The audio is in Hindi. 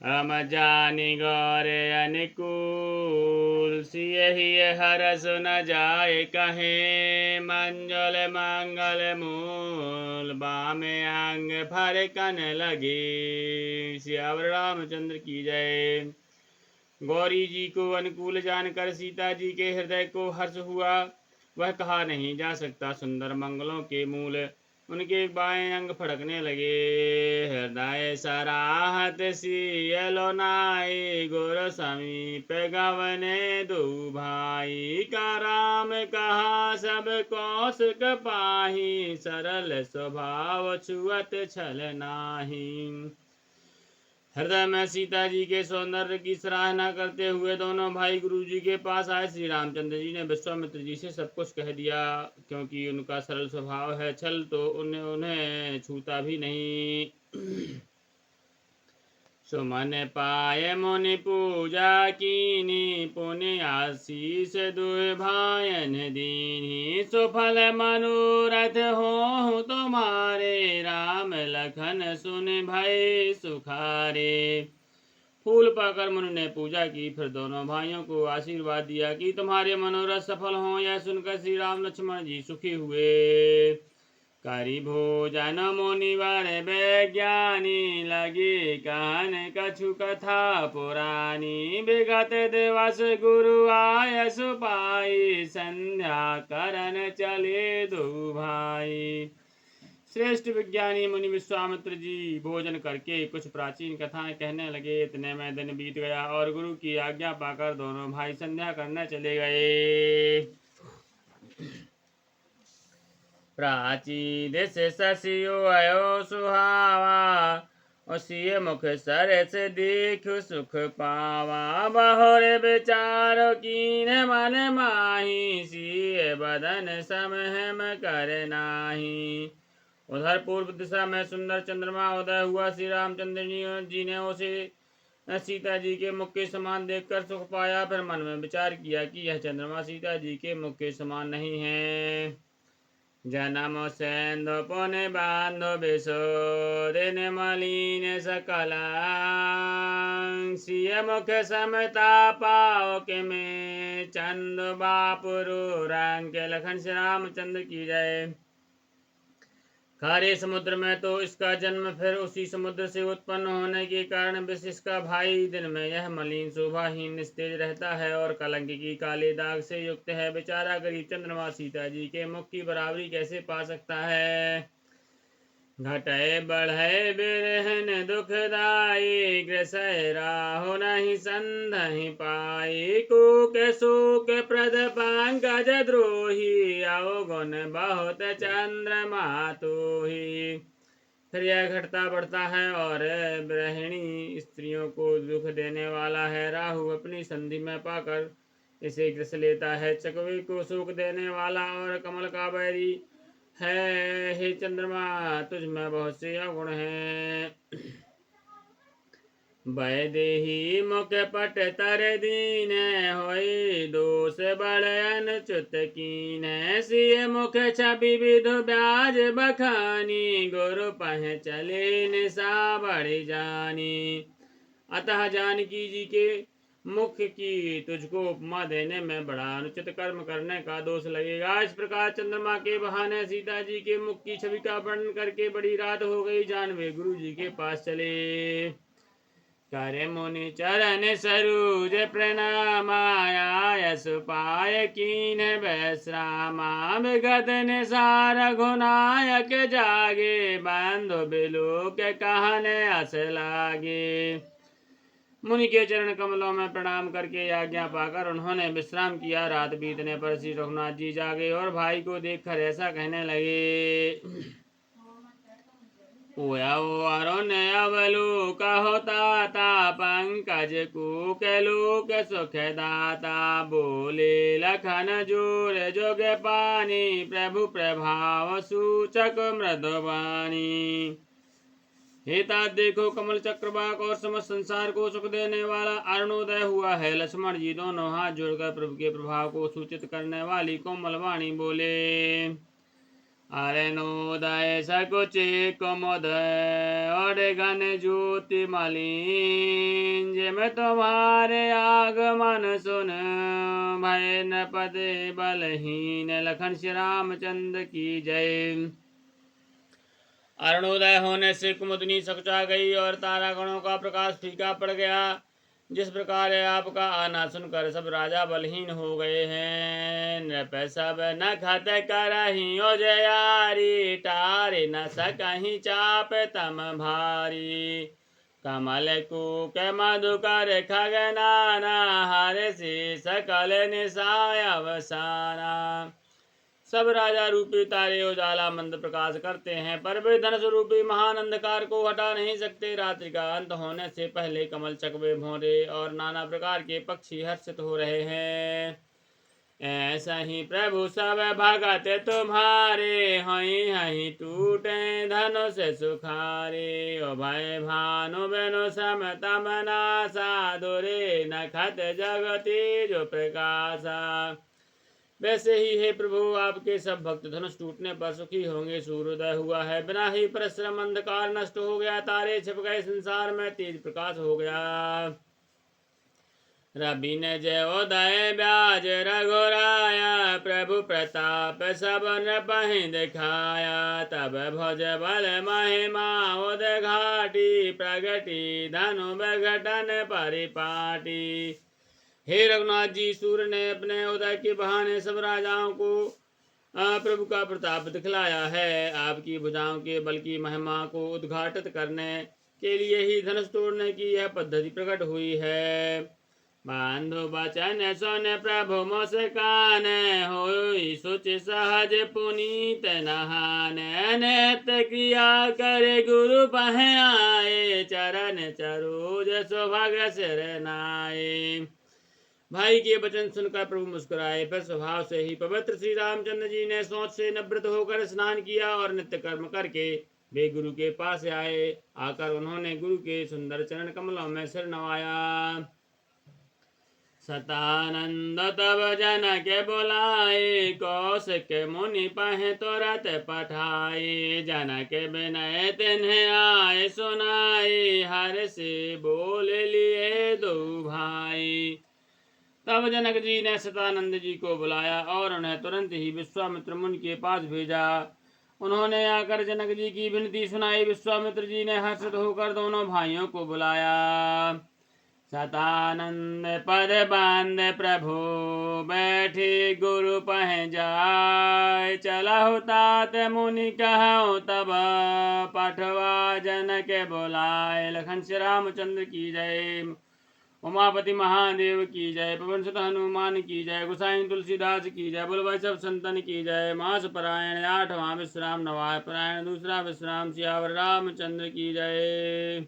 हम जानी गौरे अनुकूल सिय ही हरस न जाए कहे मंजल मंगल मूल बामे अंग फर कन लगे। सियावर रामचंद्र की जय। गौरी जी को अनुकूल जानकर सीता जी के हृदय को हर्ष हुआ। वह कहा नहीं जा सकता सुंदर मंगलों के मूल उनके बाएं अंग फड़कने लगे। हृदय सराहत सियलो नाई गुर समीप गवने दो भाई का राम कहा सब कौशक पाही सरल स्वभाव छुअत छल नाही। हृदय में सीता जी के सौंदर्य की सराहना करते हुए दोनों भाई गुरु जी के पास आए। श्री रामचंद्र जी ने विश्वामित्र जी से सब कुछ कह दिया। क्योंकि उनका सरल स्वभाव है, छल तो उन्हें छूता भी नहीं। सुमन पाए मुनि पूजा कीनी पुनि आशीष दुह भायन दीनी सुफल मनोरथ हो तुम्हारे राम लखन सुन भय सुखारे। फूल पाकर मुनि ने पूजा की, फिर दोनों भाइयों को आशीर्वाद दिया कि तुम्हारे मनोरथ सफल हों। यह सुनकर श्री राम लक्ष्मण जी सुखी हुए। करी भोजन मुनिवर वैज्ञानी लगे कहन कछु कथा पुरानी विगत दिवस गुरु आय सुपाई संध्या करन चले दो भाई। श्रेष्ठ विज्ञानी मुनि विश्वामित्र जी भोजन करके कुछ प्राचीन कथाएं कहने लगे। इतने में दिन बीत गया और गुरु की आज्ञा पाकर दोनों भाई संध्या करने चले गए। प्राची दिश शशियो अयो सुहावा उसी मुख सरस देख सुख पावा। बहुर विचार कीन मन माही सिय बदन समहम कर नाही। उधर पूर्व दिशा में सुंदर चंद्रमा उदय हुआ। श्री रामचंद्र जी ने उसे सीता जी के मुख के समान देखकर सुख पाया। फिर मन में विचार किया कि यह चंद्रमा सीता जी के मुख के समान नहीं है। जन्म सेंधु पुण्य बांधो विशो दिन मलिन सकल सिय मुख समता पाओ के में चंद बापुरु रंग के लखन श्री रामचंद्र की जय। खारे समुद्र में तो इसका जन्म, फिर उसी समुद्र से उत्पन्न होने के कारण विष इसका भाई। दिन में यह मलिन शोभाहीन निस्तेज रहता है और कलंक की काले दाग से युक्त है। बेचारा गरीब चंद्रमा सीता जी के मुख की बराबरी कैसे पा सकता है। घटय बढ़य बिरहन दुखदाई ग्रसय राहु नहीं संधहि पाई। कूक शोक प्रद पंकज द्रोही अवगुण बहुत चंद्रमा तोही। फिर यह घटता बढ़ता है और गृहिणी स्त्रियों को दुख देने वाला है। राहु अपनी संधि में पाकर इसे ग्रस लेता है। चकवे को शोक देने वाला और कमल का बैरी है। हे चंद्रमा तुझ में बहुत से अवगुण हैं। वैदेही मुख पट तर दीन होई दोष बड़ अनुचित कीन। सिय मुख छवि विधु ब्याज बखानी गुरु पह चले निशा बड़ी जानी। अतः जानकी जी के मुख की तुझको उपमा देने में बड़ा अनुचित कर्म करने का दोष लगेगा। इस प्रकार चंद्रमा के बहाने सीता जी के मुख की छवि का वर्णन करके बड़ी रात हो गई। जानवे गुरु जी के पास चले। करे मुनि चरण सरोज प्रणाम यश पाय कीन वैश्रामा। विगत निसार रघुनायक जागे बंधु बिलोक कहने अस लागे। मुनि के चरण कमलों में प्रणाम करके आज्ञा पाकर उन्होंने विश्राम किया। रात बीतने पर श्री रघुनाथ जी जागे और भाई को देखकर ऐसा कहने लगे। अरुण अवलोक होता ता पंकज को लोक सुख दाता। बोले लखन जोर जोग पानी प्रभु प्रभाव सूचक मृदुवाणी। हे तात देखो कमल चक्रवाक और समस्त संसार को सुख देने वाला अरुणोदय हुआ है। लक्ष्मण जी दोनों हाथ जोड़कर प्रभु के प्रभाव को सूचित करने वाली कोमल वाणी बोले। अरुणोदय सकुचि कुमुद और घन ज्योति मलिन, जिम तुम्हारे आगमन सुन भय नृपति बलहीन। लखन श्री रामचंद्र की जय। अरुणोदय होने से कुमुदनी सकुचा गई और तारागणों का प्रकाश फीका पड़ गया। जिस प्रकार आपका आना सुनकर सब राजा बलहीन हो गए हैं। नृप सब नखत करही ओजयारी, टारे न सकहीं चाप तम भारी। कमल कूक मधुकर खगनाना, हर से सकल निशाय अवसाना। सब राजा रूपी तारे उजाला मंद प्रकाश करते हैं, पर वे धनुष रूपी महान अंधकार को हटा नहीं सकते। रात्रि का अंत होने से पहले कमल चकवे भौरे और नाना प्रकार के पक्षी हर्षित हो रहे हैं। ऐसा ही प्रभु सब भगत तुम्हारे, हई हई टूटे धनुष सुखारे। ओ भय भानु बेनु सम तम नासा, दुरे नखत जगति जो प्रकाशा। वैसे ही हे प्रभु, आपके सब भक्त धनुष टूटने पर सुखी होंगे। सूर्योदय हुआ है, बिना ही परिश्रम अंधकार नष्ट हो गया। तारे छिप गए, संसार में तेज प्रकाश हो गया। रवि ने जयोदय ब्याज रघुराया, प्रभु प्रताप सब नृपहि दिखाया। तब भुज बल महिमा उद्घाटी, प्रगति धनु विघटन परिपाटी। हे रघुनाथ जी, सूर्य ने अपने उदय के बहाने सब राजाओं को प्रभु का प्रताप दिखलाया है। आपकी भुजाओं के बल की महिमा को उद्घाटित करने के लिए ही धनुष तोड़ने की यह पद्धति प्रकट हुई है। बांधो बचन सुन प्रभु मुस्कान, होई सुचि सहज पुनीत नहान। नित्य क्रिया करे गुरु पह आए, चरण चरोज सुभग सिर नाए। भाई के वचन सुनकर प्रभु मुस्कुराए। फिर स्वभाव से ही पवित्र श्री रामचंद्र जी ने सोच से निवृत्त होकर स्नान किया और नित्य कर्म करके वे गुरु के पास आए। आकर उन्होंने गुरु के सुंदर चरण कमलों में सिर नवाया। सतानंद तब जनक बुलाए, कौशिक मुनि पह तुरत पठाए। जनक विनय तिन्ह आए सुनाए, हर से बोल लिए दो भाई। तब जनक जी ने सतानंद जी को बुलाया और उन्हें तुरंत ही विश्वामित्र मुनि के पास भेजा। उन्होंने आकर जनक जी की विनती सुनाई। विश्वामित्र जी ने हर्षित होकर दोनों भाइयों को बुलाया। सतानंद पद बांध प्रभु बैठे गुरु पह जाय, चलहु तात मुनि कहु तब पठवा जनक बुलाए। लखन श्री रामचंद्र की जय। उमापति महादेव की जय। पवन सुत हनुमान की जय। गोसाई तुलसीदास की जय। बोल भाई सब संतन की जय। मास परायण 8वां विश्राम, नवाय परायण दूसरा विश्राम, सियावर रामचंद्र की जय।